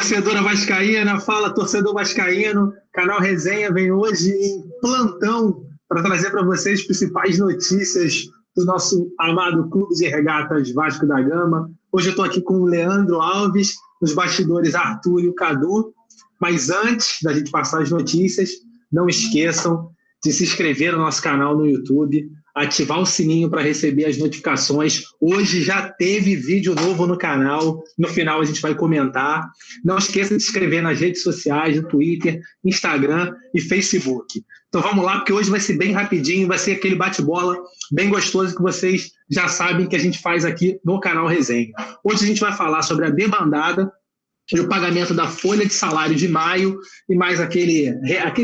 torcedora vascaína, fala torcedor vascaíno, canal Resenha vem hoje em plantão para trazer para vocês as principais notícias do nosso amado Clube de Regatas Vasco da Gama. Hoje eu estou aqui com o Leandro Alves, nos bastidores Arthur e o Cadu, mas antes da gente passar as notícias, não esqueçam de se inscrever no nosso canal no YouTube, ativar o sininho para receber as notificações. Hoje já teve vídeo novo no canal, no final a gente vai comentar. Não esqueça de se inscrever nas redes sociais, no Twitter, Instagram e Facebook. Então vamos lá, porque hoje vai ser bem rapidinho, vai ser aquele bate-bola bem gostoso que vocês já sabem que a gente faz aqui no canal Resenha. Hoje a gente vai falar sobre a debandada e o pagamento da folha de salário de maio e mais aquele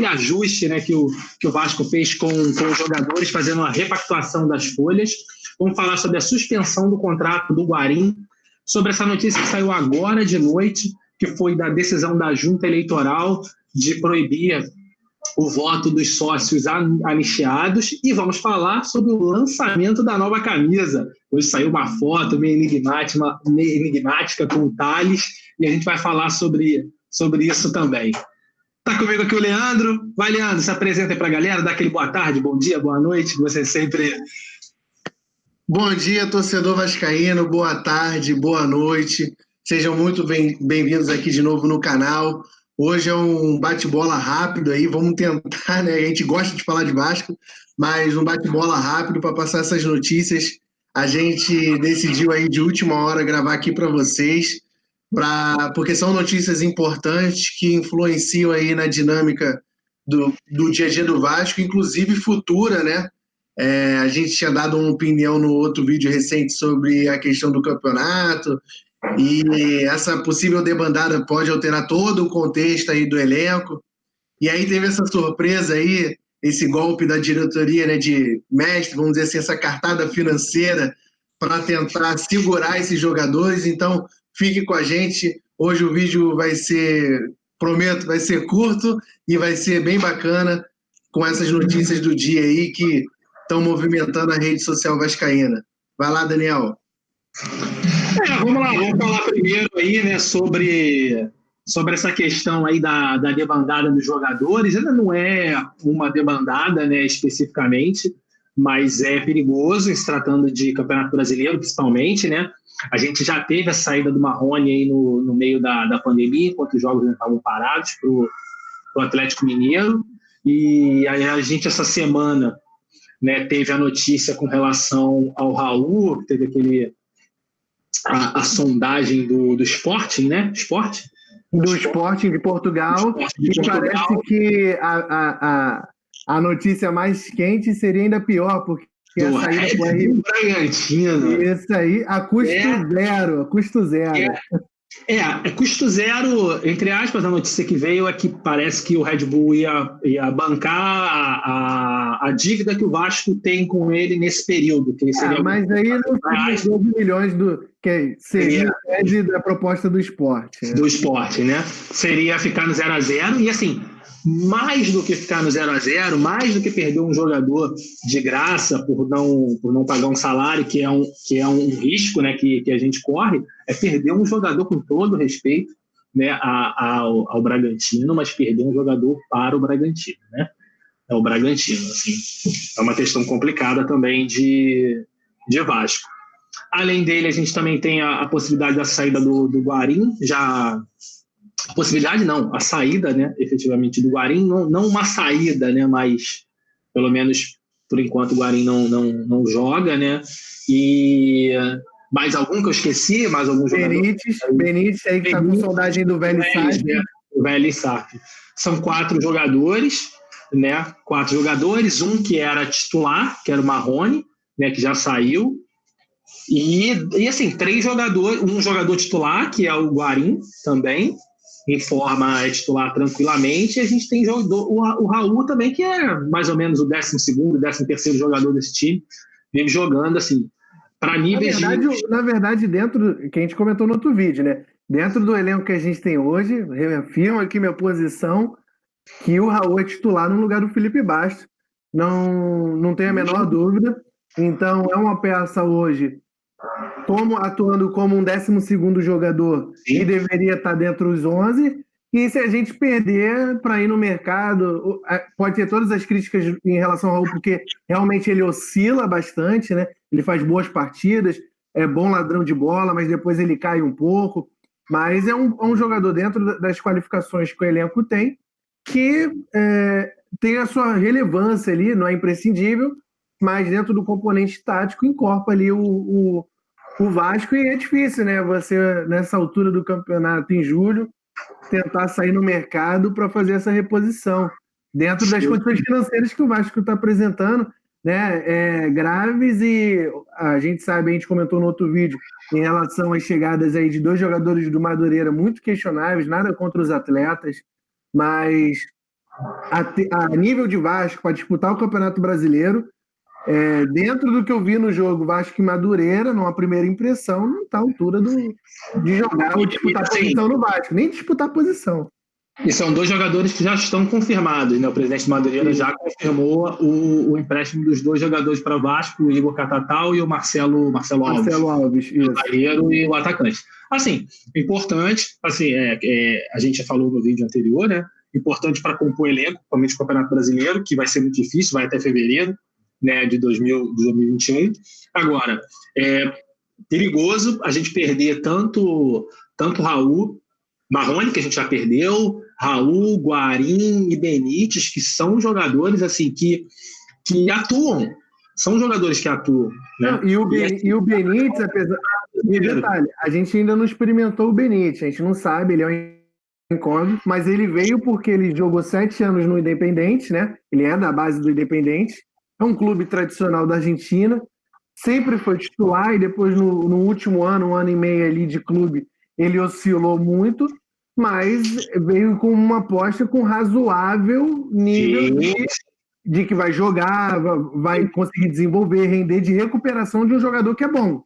ajuste, né, que o Vasco fez com os jogadores, fazendo uma repactuação das folhas. Vamos falar sobre a suspensão do contrato do Guarim, sobre essa notícia que saiu agora de noite, que foi da decisão da Junta Eleitoral de proibir o voto dos sócios anistiados, e vamos falar sobre o lançamento da nova camisa. Hoje saiu uma foto meio enigmática com o Thales, e a gente vai falar sobre isso também. Está comigo aqui o Leandro. Vai, Leandro, se apresenta aí para a galera, dá aquele boa tarde, bom dia, boa noite, que você sempre... Bom dia, torcedor vascaíno, boa tarde, boa noite. Sejam muito bem-vindos aqui de novo no canal. Hoje é um bate-bola rápido aí, vamos tentar, né? A gente gosta de falar de Vasco, mas um bate-bola rápido para passar essas notícias. A gente decidiu aí de última hora gravar aqui para vocês, porque são notícias importantes que influenciam aí na dinâmica do dia a dia do Vasco, inclusive futura, né? A gente tinha dado uma opinião no outro vídeo recente sobre a questão do campeonato, e essa possível debandada pode alterar todo o contexto aí do elenco. E aí teve essa surpresa aí, esse golpe da diretoria, né, de mestre, vamos dizer assim, essa cartada financeira para tentar segurar esses jogadores. Então, fique com a gente. Hoje o vídeo vai ser, prometo, vai ser curto e vai ser bem bacana com essas notícias do dia aí que estão movimentando a rede social vascaína. Vai lá, Daniel. Vamos lá, vamos falar primeiro aí, né, sobre essa questão aí da debandada dos jogadores. Ainda não é uma debandada, né, especificamente, mas é perigoso, se tratando de Campeonato Brasileiro, principalmente, né? A gente já teve a saída do Marrone aí no meio da pandemia, enquanto os jogos estavam parados para o Atlético Mineiro, e aí a gente essa semana, né, teve a notícia com relação ao Raul, que teve a sondagem do Sporting, né? Do Sporting de Portugal. E parece que a notícia mais quente seria ainda pior, porque a saída do RB Bragantino. Isso aí, a custo zero. Custo zero, entre aspas, a notícia que veio é que parece que o Red Bull ia bancar a dívida que o Vasco tem com ele nesse período. Que seria mas aí não seria 12 milhões que seria da proposta do esporte. Do esporte, né? Seria ficar no 0-0 e assim, mais do que ficar no 0-0, mais do que perder um jogador de graça por não pagar um salário, que é um risco, né, que a gente corre, é perder um jogador, com todo respeito, né, ao Bragantino, mas perder um jogador para o Bragantino, né? É o Bragantino, assim, é uma questão complicada também de Vasco. Além dele, a gente também tem a possibilidade da saída do Guarim, a saída, né, efetivamente, do Guarim, não uma saída, né, mas pelo menos por enquanto o Guarim não joga, né, e mais algum que eu esqueci, mais algum jogador. Benítez aí que está com saudade do velho Sartre. Né, o velho Sartre. São 4 jogadores, né, 4 jogadores, um que era titular, que era o Marrone, né, que já saiu, e assim, 3 jogadores, um jogador titular, que é o Guarim também, em forma titular tranquilamente, e a gente tem o Raul também, que é mais ou menos o 12º, 13º jogador desse time, vive jogando, assim, para níveis na verdade, dentro, que a gente comentou no outro vídeo, né, dentro do elenco que a gente tem hoje, reafirmo aqui minha posição, que o Raul é titular no lugar do Felipe Bastos, não tenho a menor dúvida. Então é uma peça hoje atuando como um 12º jogador Sim. e deveria estar dentro dos 11. E se a gente perder para ir no mercado, pode ter todas as críticas em relação ao Raul, porque realmente ele oscila bastante, né? Ele faz boas partidas, é bom ladrão de bola, mas depois ele cai um pouco. Mas é um jogador dentro das qualificações que o elenco tem, que tem a sua relevância ali, não é imprescindível, mas dentro do componente tático incorpora ali o Vasco, e é difícil, né? Você, nessa altura do campeonato, em julho, tentar sair no mercado para fazer essa reposição, dentro das condições financeiras que o Vasco está apresentando, né? Graves, e a gente sabe, a gente comentou no outro vídeo, em relação às chegadas aí de 2 jogadores do Madureira muito questionáveis, nada contra os atletas, mas a nível de Vasco, para disputar o Campeonato Brasileiro, dentro do que eu vi no jogo Vasco e Madureira, numa primeira impressão, não está à altura de jogar ou disputar posição no Vasco, nem disputar posição. E são 2 jogadores que já estão confirmados, né? O presidente de Madureira já confirmou o empréstimo dos 2 jogadores para o Vasco, o Igor Catatal e o Marcelo Alves. Marcelo Alves, o zagueiro e o atacante. Assim, importante, assim, a gente já falou no vídeo anterior, né? Importante para compor elenco, principalmente o Campeonato Brasileiro, que vai ser muito difícil, vai até fevereiro, né, de 2021. Agora, perigoso a gente perder tanto Raul, Marrone, que a gente já perdeu, Raul, Guarim e Benítez, que são jogadores assim que atuam, são jogadores que atuam, né? E o Benítez, apesar... E detalhe, a gente ainda não experimentou o Benítez, a gente não sabe, ele é um incógnito, mas ele veio porque ele jogou 7 anos no Independente, né? Ele é da base do Independente, é um clube tradicional da Argentina, sempre foi titular, e depois no último ano, 1 ano e meio ali de clube, ele oscilou muito, mas veio com uma aposta com razoável nível de que vai jogar, vai conseguir desenvolver, render, de recuperação de um jogador que é bom.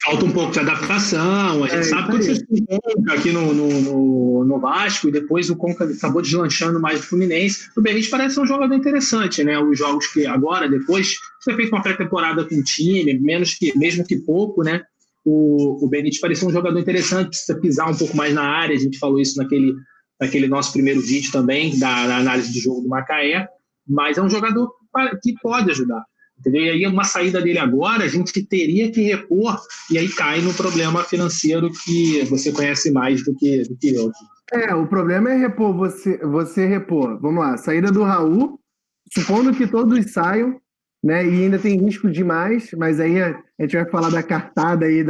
Falta um pouco de adaptação, a gente sabe quando você tem o Conca aqui no Vasco, e depois o Conca acabou deslanchando mais do Fluminense. O Benítez parece ser um jogador interessante, né? Os jogos que agora, depois, você fez uma pré-temporada com o time, mesmo que pouco, né? O Benítez parecia um jogador interessante, precisa pisar um pouco mais na área, a gente falou isso naquele nosso primeiro vídeo também, da análise do jogo do Macaé, mas é um jogador que pode ajudar. Entendeu? E aí uma saída dele agora, a gente teria que repor, e aí cai no problema financeiro que você conhece mais do que eu. O problema é repor, você repor. Vamos lá, saída do Raul, supondo que todos saiam, né? E ainda tem risco demais, mas aí a gente vai falar da cartada aí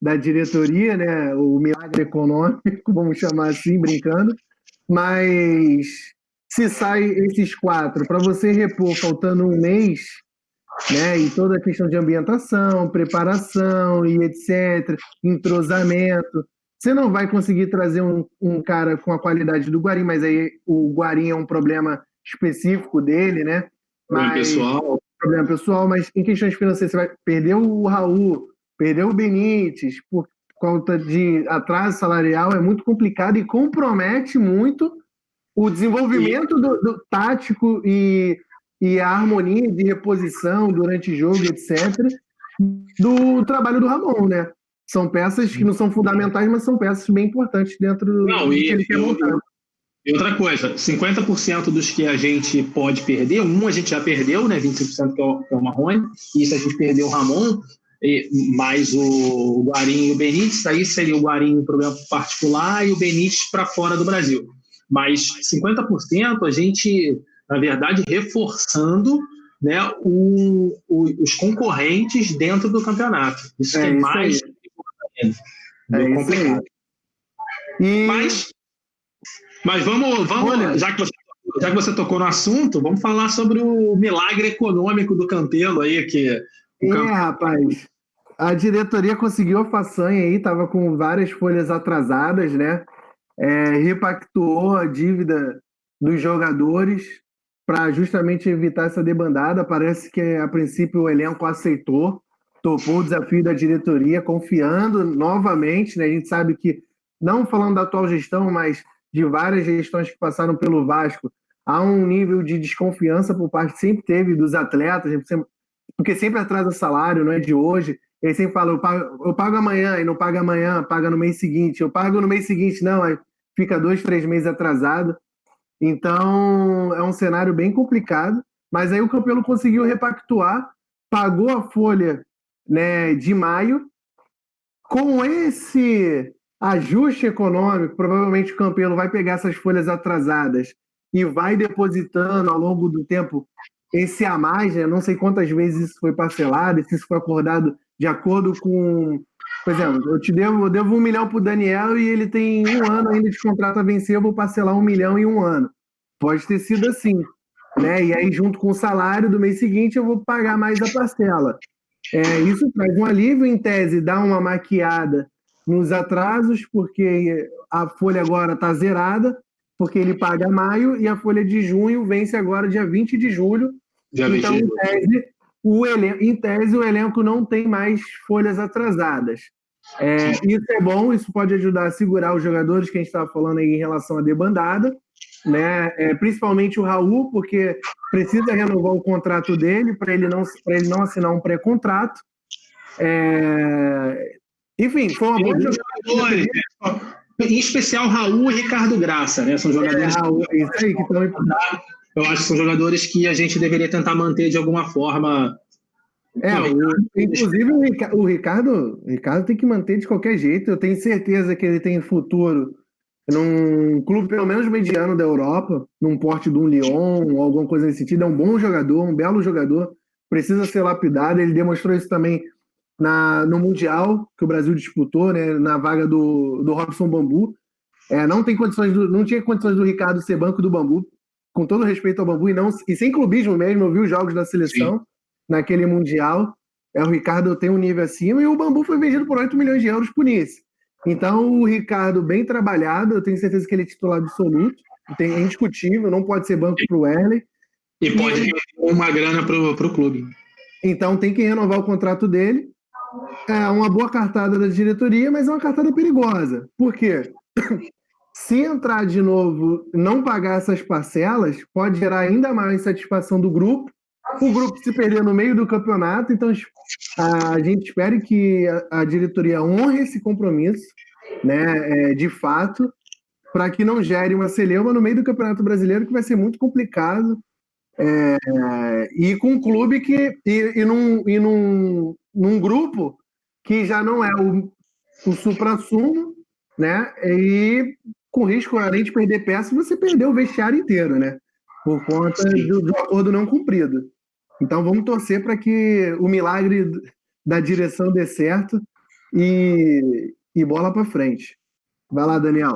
da diretoria, né? O milagre econômico, vamos chamar assim, brincando. Mas se sai esses 4, para você repor faltando um mês, né? E toda a questão de ambientação, preparação e etc., entrosamento, você não vai conseguir trazer um cara com a qualidade do Guarim, mas aí o Guarim é um problema específico dele, né? Problema pessoal, mas em questões financeiras, você vai perder o Raul, perder o Benítez, por conta de atraso salarial, é muito complicado e compromete muito o desenvolvimento do tático e a harmonia de reposição durante o jogo, etc., do trabalho do Ramon, né? São peças que não são fundamentais, mas são peças bem importantes dentro do que ele quer montar. E outra coisa, 50% dos que a gente pode perder, a gente já perdeu, né? 25% que é o Marrone, e se a gente perder o Ramon, mais o Guarim e o Benítez, aí seria o Guarim um problema particular e o Benítez para fora do Brasil. Mas 50% a gente, na verdade, reforçando, né, os concorrentes dentro do campeonato. Isso que é mais complicado. Mas vamos olha, já que você tocou no assunto, vamos falar sobre o milagre econômico do Campelo aí. Rapaz, a diretoria conseguiu a façanha aí, estava com várias folhas atrasadas, né? Repactuou a dívida dos jogadores para justamente evitar essa debandada. Parece que, a princípio, o elenco aceitou, topou o desafio da diretoria, confiando novamente, né? A gente sabe que, não falando da atual gestão, mas de várias gestões que passaram pelo Vasco, há um nível de desconfiança por parte, sempre teve, dos atletas, porque sempre atrasa salário, não é de hoje, Ele sempre fala, eu pago amanhã, e não paga amanhã, paga no mês seguinte. Eu pago no mês seguinte, não, aí fica 2, 3 meses atrasado. Então, é um cenário bem complicado. Mas aí o Campelo conseguiu repactuar, pagou a folha, né, de maio. Com esse ajuste econômico, provavelmente o Campelo vai pegar essas folhas atrasadas e vai depositando ao longo do tempo esse a mais, né? Não sei quantas vezes isso foi parcelado, se isso foi acordado de acordo com... Por exemplo, eu devo 1 milhão para o Daniel e ele tem 1 ano ainda de contrato a vencer, eu vou parcelar 1 milhão em 1 ano. Pode ter sido assim, né? E aí, junto com o salário do mês seguinte, eu vou pagar mais a parcela. Isso traz um alívio, em tese, dá uma maquiada nos atrasos, porque a folha agora está zerada, porque ele paga maio e a folha de junho vence agora dia 20 de julho. Então, em tese, o elenco não tem mais folhas atrasadas. Isso é bom, isso pode ajudar a segurar os jogadores que a gente estava falando aí em relação à debandada, né? Principalmente o Raul, porque precisa renovar o contrato dele para ele não assinar um pré-contrato. Enfim, foi uma boa jogada. Em especial Raul e Ricardo Graça, né? São jogadores. Isso aí que estão importantes. Eu acho que são jogadores que a gente deveria tentar manter de alguma forma. Inclusive o Ricardo tem que manter de qualquer jeito. Eu tenho certeza que ele tem futuro num clube pelo menos mediano da Europa, num porte de um Lyon ou alguma coisa nesse sentido. É um bom jogador, um belo jogador, precisa ser lapidado. Ele demonstrou isso também no Mundial que o Brasil disputou, né, na vaga do Robson Bambu. Não tinha condições do Ricardo ser banco do Bambu, com todo respeito ao Bambu, e sem clubismo mesmo. Eu vi os jogos da seleção naquele Mundial. O Ricardo tem um nível acima e o Bambu foi vendido por 8 milhões de euros por Nice. Então, o Ricardo, bem trabalhado, eu tenho certeza que ele é titular absoluto, é indiscutível, não pode ser banco para o Wesley. E pode ter uma grana para o clube. Então, tem que renovar o contrato dele. É uma boa cartada da diretoria, mas é uma cartada perigosa. Por quê? Se entrar de novo, não pagar essas parcelas, pode gerar ainda mais insatisfação do grupo. O grupo se perder no meio do campeonato, então a gente espera que a diretoria honre esse compromisso, né, de fato, para que não gere uma celeuma no meio do Campeonato Brasileiro, que vai ser muito complicado, e com um clube num grupo que já não é o supra-sumo, né, e com risco, além de perder peças, você perdeu o vestiário inteiro, né, por conta do acordo não cumprido. Então vamos torcer para que o milagre da direção dê certo e bola para frente. Vai lá, Daniel.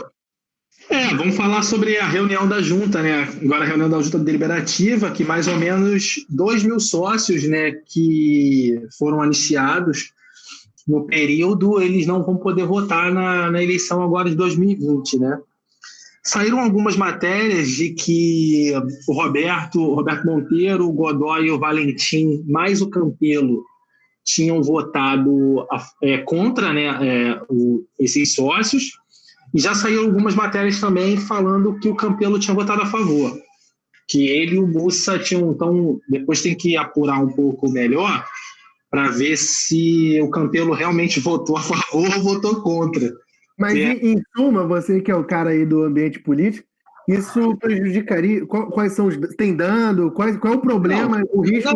Vamos falar sobre a reunião da junta, né? Agora a reunião da junta deliberativa, que mais ou menos 2 mil sócios, né, que foram anistiados no período, eles não vão poder votar na eleição agora de 2020, né? Saíram algumas matérias de que o Roberto Monteiro, o Godoy e o Valentim, mais o Campelo, tinham votado contra, né, esses sócios. E já saíram algumas matérias também falando que o Campelo tinha votado a favor. Que ele e o Mussa tinham... Então, depois tem que apurar um pouco melhor para ver se o Campelo realmente votou a favor ou votou contra. Mas, em suma, você que é o cara aí do ambiente político, isso prejudicaria? Quais são os... Tem dando? Qual é o problema, o risco?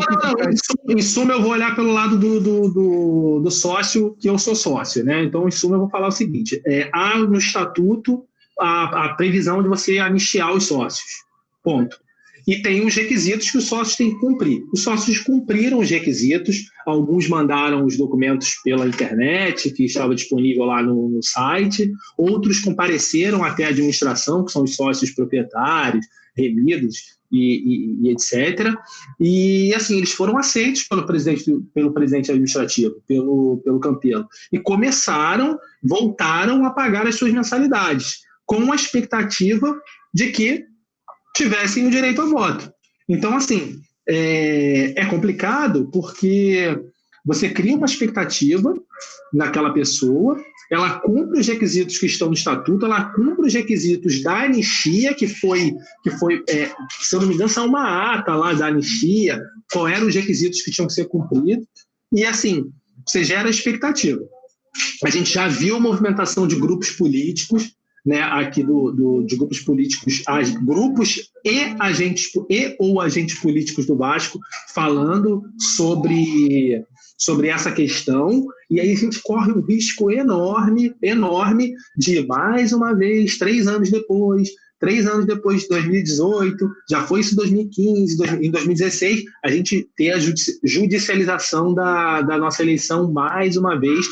Em suma, eu vou olhar pelo lado do sócio, que eu sou sócio, né? Então, em suma, eu vou falar o seguinte. Há no estatuto a previsão de você anistiar os sócios. Ponto. E tem os requisitos que os sócios têm que cumprir. Os sócios cumpriram os requisitos, alguns mandaram os documentos pela internet, que estava disponível lá no site, outros compareceram até a administração, que são os sócios proprietários, remidos e etc. E, assim, eles foram aceitos pelo presidente administrativo, pelo Campelo, e voltaram a pagar as suas mensalidades, com a expectativa de que tivessem o direito ao voto. Então, assim, é complicado porque você cria uma expectativa naquela pessoa, ela cumpre os requisitos que estão no estatuto, ela cumpre os requisitos da anistia, que foi se eu não me engano, são uma ata lá da anistia, qual eram os requisitos que tinham que ser cumpridos, e assim, você gera expectativa. A gente já viu a movimentação de grupos políticos, né, aqui de grupos políticos, grupos ou agentes políticos do Vasco falando sobre essa questão, e aí a gente corre um risco enorme de, mais uma vez, 3 anos depois de 2018, já foi isso em 2015, em 2016, a gente ter a judicialização da nossa eleição mais uma vez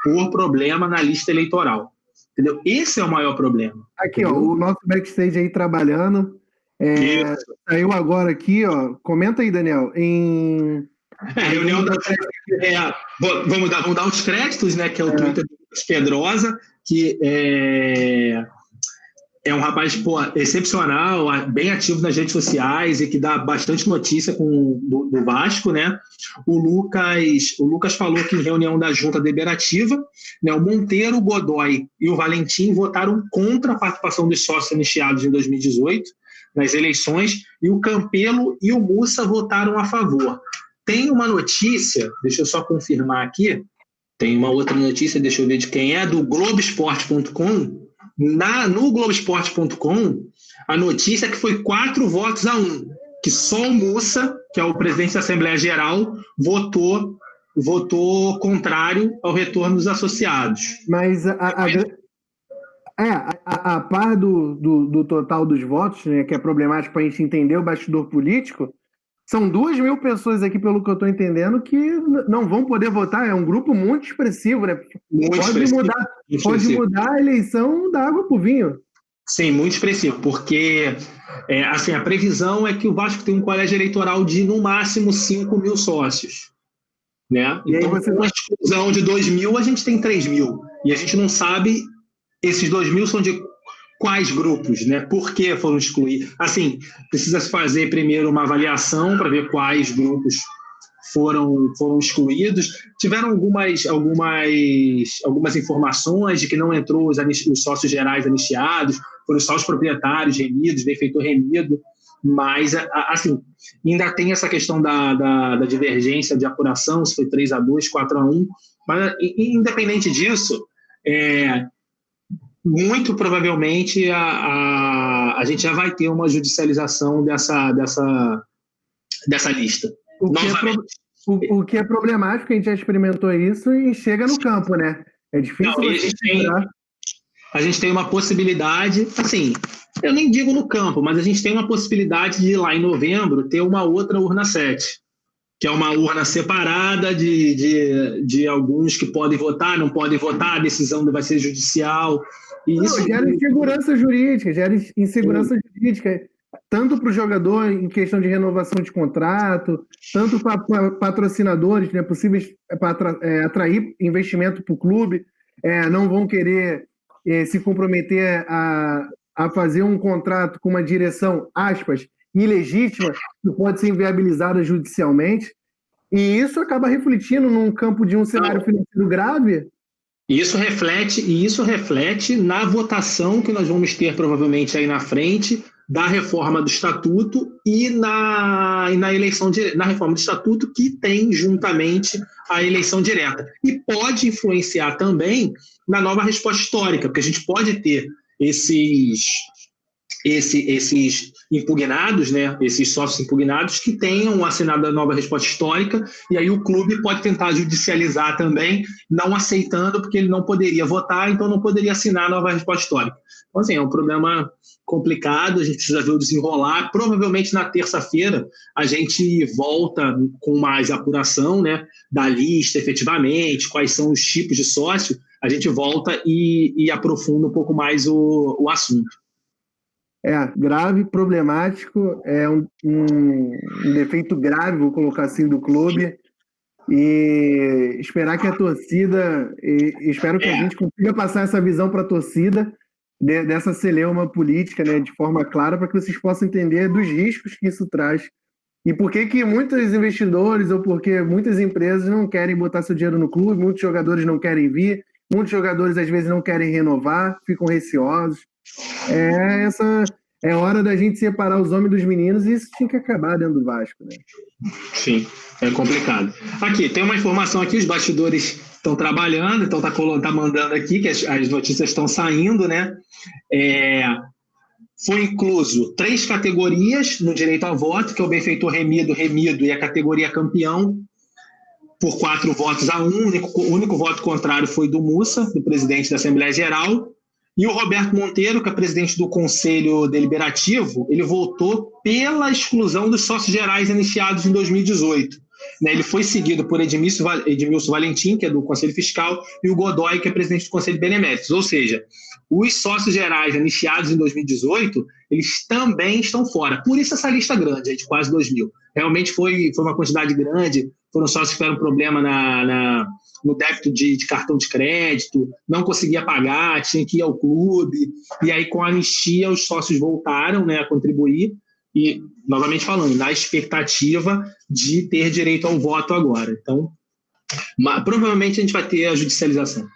por problema na lista eleitoral. Entendeu? Esse é o maior problema. Aqui, ó, o nosso backstage aí trabalhando. Saiu agora aqui, ó. Comenta aí, Daniel. Reunião vamos dar os créditos, né? Que é o Twitter do Lucas Pedrosa, que é um rapaz excepcional, bem ativo nas redes sociais e que dá bastante notícia do Vasco, né? O Lucas falou que em reunião da Junta Deliberativa, né, o Monteiro, o Godoy e o Valentim votaram contra a participação dos sócios anistiados em 2018 nas eleições, e o Campelo e o Mussa votaram a favor. Tem uma notícia, deixa eu só confirmar aqui, tem uma outra notícia, deixa eu ver de quem é, do Globoesporte.com. No Globoesporte.com, a notícia é que foi 4-1, que só o Mussa, que é o presidente da Assembleia Geral, votou contrário ao retorno dos associados. Mas a par do total dos votos, né, que é problemático para a gente entender o bastidor político, são 2.000 pessoas aqui, pelo que eu estou entendendo, que não vão poder votar. É um grupo muito expressivo, né? Pode mudar a eleição da água para o vinho. Sim, muito expressivo, porque a previsão é que o Vasco tem um colégio eleitoral de, no máximo, 5.000 sócios. Né? E então, com a exclusão de 2.000, a gente tem 3.000. E a gente não sabe, esses 2.000 são de quais grupos, né? Por que foram excluídos? Assim, precisa se fazer primeiro uma avaliação para ver quais grupos foram excluídos. Tiveram algumas informações de que não entrou os sócios gerais anistiados, foram só os proprietários remidos, benfeitor remido, mas, assim, ainda tem essa questão da divergência de apuração, se foi 3-2, 4-1, mas, independente disso, muito provavelmente a gente já vai ter uma judicialização dessa lista. O que é problemático, a gente já experimentou isso e chega no campo, né? É difícil a gente tem uma possibilidade, assim, eu nem digo no campo, mas a gente tem uma possibilidade de lá em novembro ter uma outra urna 7, que é uma urna separada de alguns que podem votar, não podem votar, a decisão vai ser judicial. E isso gera insegurança jurídica, tanto para o jogador em questão de renovação de contrato, tanto para patrocinadores, né, possíveis para atrair investimento para o clube, não vão querer se comprometer a fazer um contrato com uma direção, aspas, ilegítima, que pode ser inviabilizada judicialmente, e isso acaba refletindo num campo de um cenário financeiro grave. E isso reflete na votação que nós vamos ter provavelmente aí na frente da reforma do estatuto e na eleição na reforma do estatuto, que tem juntamente a eleição direta. E pode influenciar também na nova resposta histórica, porque a gente pode ter esses impugnados, né, esses sócios impugnados que tenham assinado a nova resposta histórica, e aí o clube pode tentar judicializar também, não aceitando, porque ele não poderia votar, então não poderia assinar a nova resposta histórica. Então, assim, é um problema complicado, a gente precisa ver o desenrolar. Provavelmente na terça-feira a gente volta com mais apuração, né, da lista efetivamente, quais são os tipos de sócio, a gente volta e aprofunda um pouco mais o assunto. Grave, problemático, é um defeito grave, vou colocar assim, do clube, e esperar que a torcida, espero que a gente consiga passar essa visão para a torcida dessa celeuma política, né, de forma clara, para que vocês possam entender dos riscos que isso traz e por que muitos investidores ou porque muitas empresas não querem botar seu dinheiro no clube, muitos jogadores não querem vir, muitos jogadores às vezes não querem renovar, ficam receosos. é hora da gente separar os homens dos meninos, e isso tinha que acabar dentro do Vasco, né? Sim, é complicado. Aqui, tem uma informação aqui, os bastidores estão trabalhando, então tá mandando aqui, que as notícias estão saindo, né? Foi incluso 3 categorias no direito ao voto, que é o benfeitor remido e a categoria campeão, por 4 votos a 1. O único voto contrário foi do Mussa, do presidente da Assembleia Geral, e o Roberto Monteiro, que é presidente do Conselho Deliberativo, ele votou pela exclusão dos sócios gerais anistiados em 2018. Ele foi seguido por Edmilson Valentim, que é do Conselho Fiscal, e o Godoy, que é presidente do Conselho de Beneméritos. Ou seja, os sócios gerais anistiados em 2018, eles também estão fora. Por isso essa lista grande, de quase 2.000. Realmente foi uma quantidade grande, foram sócios que tiveram problema no débito de cartão de crédito, não conseguia pagar, tinha que ir ao clube, e aí com a anistia os sócios voltaram, né, a contribuir, e, novamente falando, na expectativa de ter direito ao voto agora. Então, provavelmente a gente vai ter a judicialização.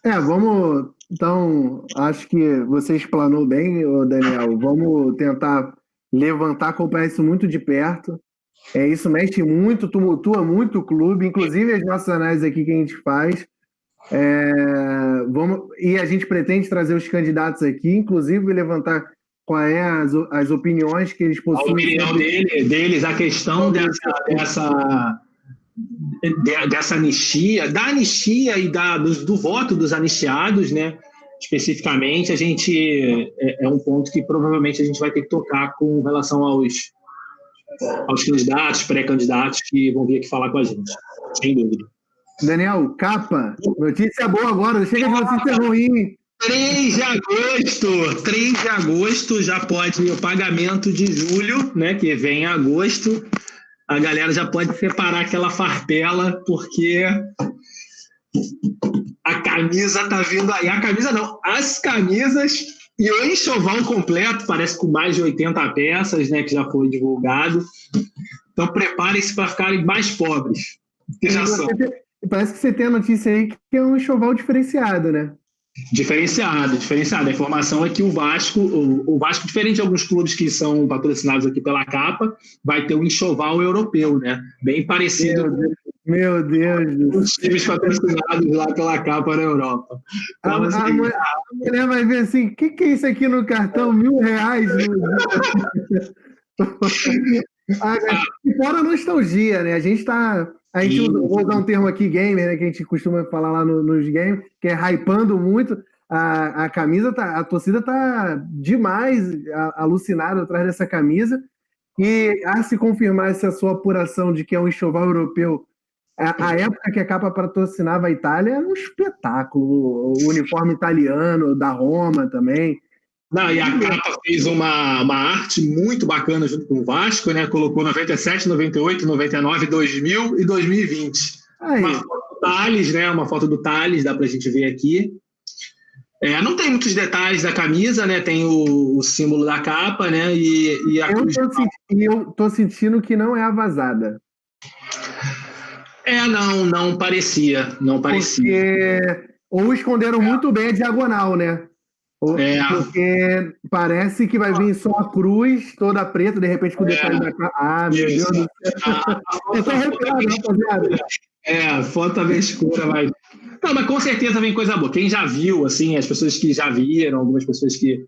Vamos... Então, acho que você explanou bem, Daniel. Vamos tentar levantar, acompanhar isso muito de perto. Isso mexe muito, tumultua muito o clube, inclusive as nossas análises aqui que a gente faz. E a gente pretende trazer os candidatos aqui, inclusive levantar quais as opiniões que eles possuem. A opinião deles, a questão dessa anistia, da anistia e do voto dos anistiados, né? Especificamente, a gente é um ponto que provavelmente a gente vai ter que tocar com relação aos candidatos, pré-candidatos que vão vir aqui falar com a gente, sem dúvida. Daniel, capa, notícia boa agora, chega de notícia ruim. 3 de agosto já pode o pagamento de julho, né, que vem em agosto, a galera já pode separar aquela farpela, porque a camisa tá vindo aí, as camisas e o enxoval completo, parece com mais de 80 peças, né, que já foi divulgado, então preparem-se para ficarem mais pobres, que já são. Parece que você tem a notícia aí que é um enxoval diferenciado, né? Diferenciado. A informação é que o Vasco, diferente de alguns clubes que são patrocinados aqui pela capa, vai ter um enxoval europeu, né? Bem parecido meu Deus com os times patrocinados lá pela capa na Europa. Então, a mulher vai ver assim, o que é isso aqui no cartão? R$1.000? Fora a nostalgia, né? A gente vou usar um termo aqui, gamer, né, que a gente costuma falar lá nos games, que é hypando muito. A camisa, a torcida tá demais alucinada atrás dessa camisa. E se confirmar essa sua apuração de que é um enxoval europeu, a época que a capa patrocinava a Itália era um espetáculo. O uniforme italiano, da Roma também. Não, e a capa fez uma arte muito bacana junto com o Vasco, né? Colocou 97, 98, 99, 2000 e 2020. Uma foto do Tales, né? Uma foto do Tales, dá pra gente ver aqui. Não tem muitos detalhes da camisa, né? Tem o símbolo da capa, né? E a cruz. Eu tô sentindo que não é a vazada. Não parecia. Porque ou esconderam muito bem a diagonal, né? Porque parece que vai vir só a cruz toda preta, de repente com o detalhe da capa. Meu Deus do céu. Eu tô arrepiado, rapaziada. Foto tá bem escura, mas... Não, mas com certeza vem coisa boa. Quem já viu, assim, as pessoas que já viram, algumas pessoas que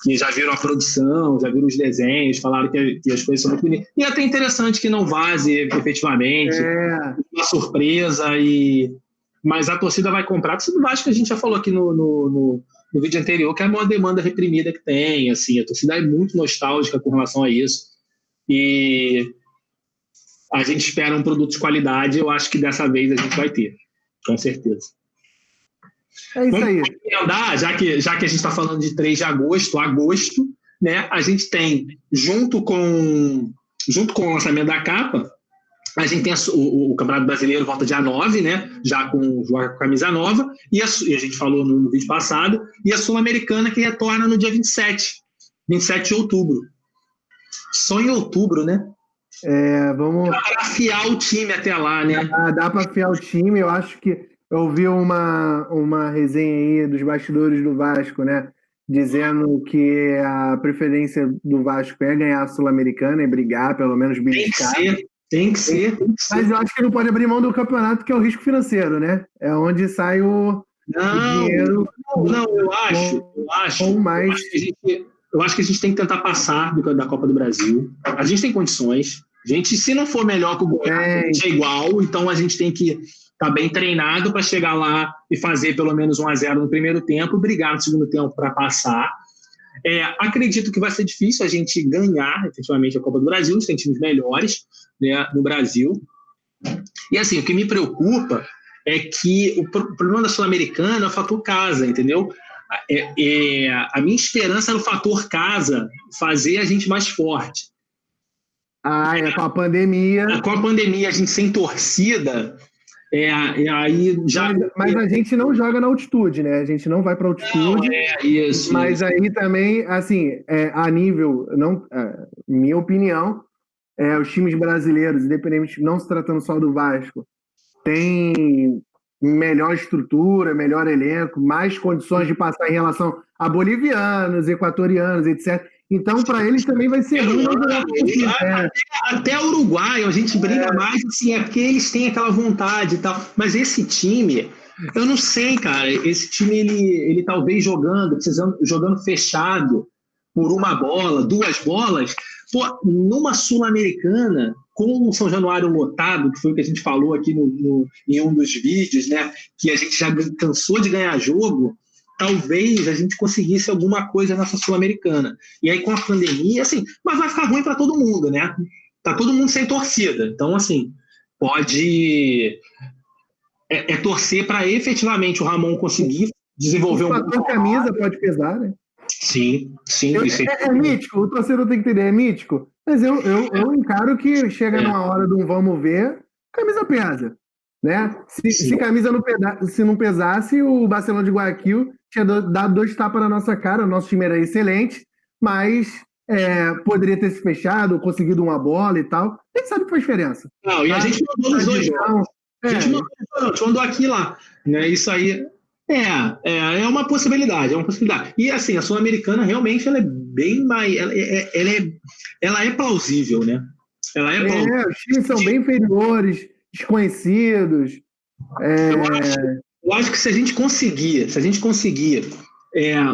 já viram a produção, já viram os desenhos, falaram que as coisas são muito bonitas. E é até interessante que não vaze efetivamente, uma surpresa, mas a torcida vai comprar. A torcida do Vasco, a gente já falou aqui no vídeo anterior, que é a maior demanda reprimida que tem, assim, a torcida é muito nostálgica com relação a isso, e a gente espera um produto de qualidade, eu acho que dessa vez a gente vai ter, com certeza. É isso aí. Já que a gente está falando de 3 de agosto, né, a gente tem, junto com o lançamento da capa, a gente tem o Campeonato Brasileiro volta dia 9, né? Já com a camisa nova, e a gente falou no vídeo passado, e a Sul-Americana que retorna no dia 27 de outubro. Só em outubro, né? Vamos... Dá para afiar o time até lá, né? Dá para afiar o time, eu acho que eu vi uma resenha aí dos bastidores do Vasco, né? dizendo que a preferência do Vasco é ganhar a Sul-Americana e brigar, pelo menos beliscar. Tem que ser. Mas eu acho que não pode abrir mão do campeonato, que é o risco financeiro, né? É onde sai o dinheiro. Não, eu acho que a gente tem que tentar passar da Copa do Brasil. A gente tem condições. A gente, se não for melhor que o Goiás, a gente é igual, então a gente tem que estar bem treinado para chegar lá e fazer pelo menos 1-0 no primeiro tempo, brigar no segundo tempo para passar. Acredito que vai ser difícil a gente ganhar efetivamente a Copa do Brasil, a gente tem times melhores, né, no Brasil. E assim, o que me preocupa é que o problema da Sul-Americana é o fator casa, entendeu? A minha esperança é no fator casa fazer a gente mais forte. Com a pandemia. Com a pandemia, a gente sem torcida, aí já. Mas a gente não joga na altitude, né? A gente não vai para altitude. Isso. Mas aí também, assim, a nível, minha opinião, os times brasileiros, independente, não se tratando só do Vasco, têm melhor estrutura, melhor elenco, mais condições de passar em relação a bolivianos, equatorianos, etc. Então, para eles também vai ser ruim. Até o Uruguai, a gente briga mais, assim, porque eles têm aquela vontade e tal. Mas esse time, eu não sei, cara. Esse time, ele talvez jogando fechado por uma bola, 2 bolas. Pô, numa Sul-Americana, com o São Januário lotado, que foi o que a gente falou aqui em um dos vídeos, né? Que a gente já cansou de ganhar jogo. Talvez a gente conseguisse alguma coisa nessa Sul-Americana. E aí, com a pandemia, assim, mas vai ficar ruim para todo mundo, né? Tá todo mundo sem torcida. Então, assim, pode torcer para efetivamente o Ramon conseguir desenvolver o fator camisa pode pesar, né? Sim. É mítico, o torcedor tem que entender, é mítico. Mas eu encaro que chega numa hora de um vamos ver, camisa pesa. Né? Se camisa não pesasse, o Barcelona de Guayaquil tinha dado 2 tapas na nossa cara. O nosso time era excelente, mas poderia ter se fechado, conseguido uma bola e tal. A gente sabe que faz diferença. Não, e a gente mandou nos 2 jogos. A gente mandou aqui lá. Né? Isso aí é uma possibilidade, E assim, a Sul-Americana realmente ela é bem mais. Ela é plausível, né? Os times são bem inferiores, desconhecidos. Eu acho que se a gente conseguir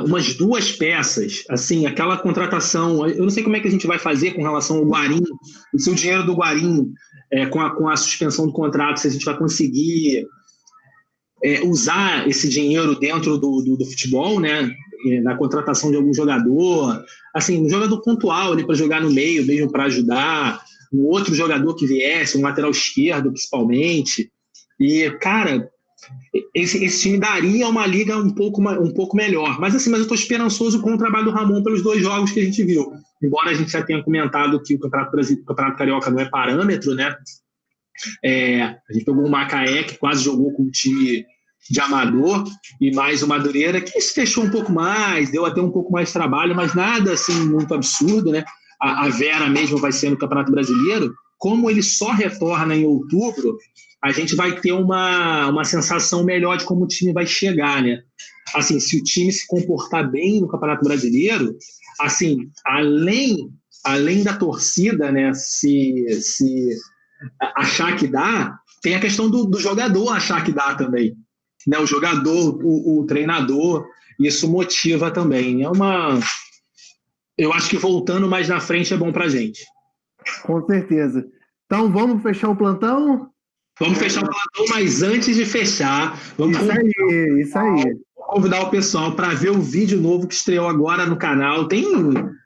umas 2 peças, assim, aquela contratação, eu não sei como é que a gente vai fazer com relação ao Guarim, se o dinheiro do Guarim, com a suspensão do contrato, se a gente vai conseguir usar esse dinheiro dentro do futebol, né, na contratação de algum jogador, assim, um jogador pontual ali para jogar no meio, mesmo para ajudar, um outro jogador que viesse, um lateral esquerdo principalmente. E, cara, esse time daria uma liga um pouco melhor. Mas assim, eu estou esperançoso com o trabalho do Ramon pelos 2 jogos que a gente viu. Embora a gente já tenha comentado que o Campeonato Carioca não é parâmetro, né? A gente pegou o Macaé, que quase jogou com um time de amador, e mais o Madureira, que se fechou um pouco mais, deu até um pouco mais de trabalho, mas nada assim muito absurdo, né? A Vera mesmo vai ser no Campeonato Brasileiro. Como ele só retorna em outubro, a gente vai ter uma sensação melhor de como o time vai chegar, né? Assim, se o time se comportar bem no Campeonato Brasileiro, assim, além da torcida, né, se achar que dá, tem a questão do jogador achar que dá também, né? O jogador, o treinador, isso motiva também. Eu acho que voltando mais na frente é bom pra gente. Com certeza. Então, vamos fechar o plantão? Vamos fechar o plantão, mas antes de fechar, Isso aí. Convidar o pessoal para ver o vídeo novo que estreou agora no canal. Tem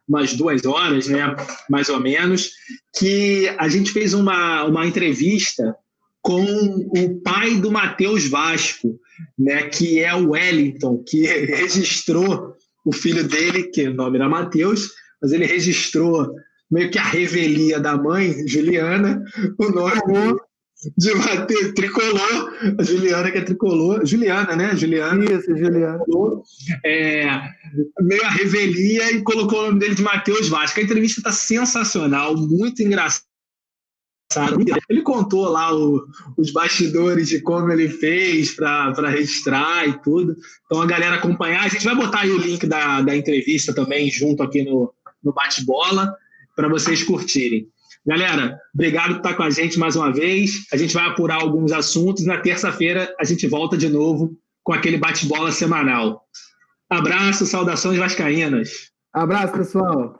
umas 2 horas, né, mais ou menos, que a gente fez uma entrevista com o pai do Matheus Vasco, né, que é o Wellington, que registrou o filho dele, que o nome era Matheus, mas ele registrou meio que a revelia da mãe, Juliana, o nome de Matheus, tricolor, a Juliana que é tricolor, Juliana, né? Isso, Juliana. Meio a revelia e colocou o nome dele de Matheus Vasco. A entrevista está sensacional, muito engraçada. Ele contou lá os bastidores de como ele fez para registrar e tudo. Então, a galera acompanhar. A gente vai botar aí o link da entrevista também junto aqui no Bate-Bola para vocês curtirem. Galera, obrigado por estar com a gente mais uma vez. A gente vai apurar alguns assuntos. Na terça-feira, a gente volta de novo com aquele bate-bola semanal. Abraço, saudações vascaínas. Abraço, pessoal.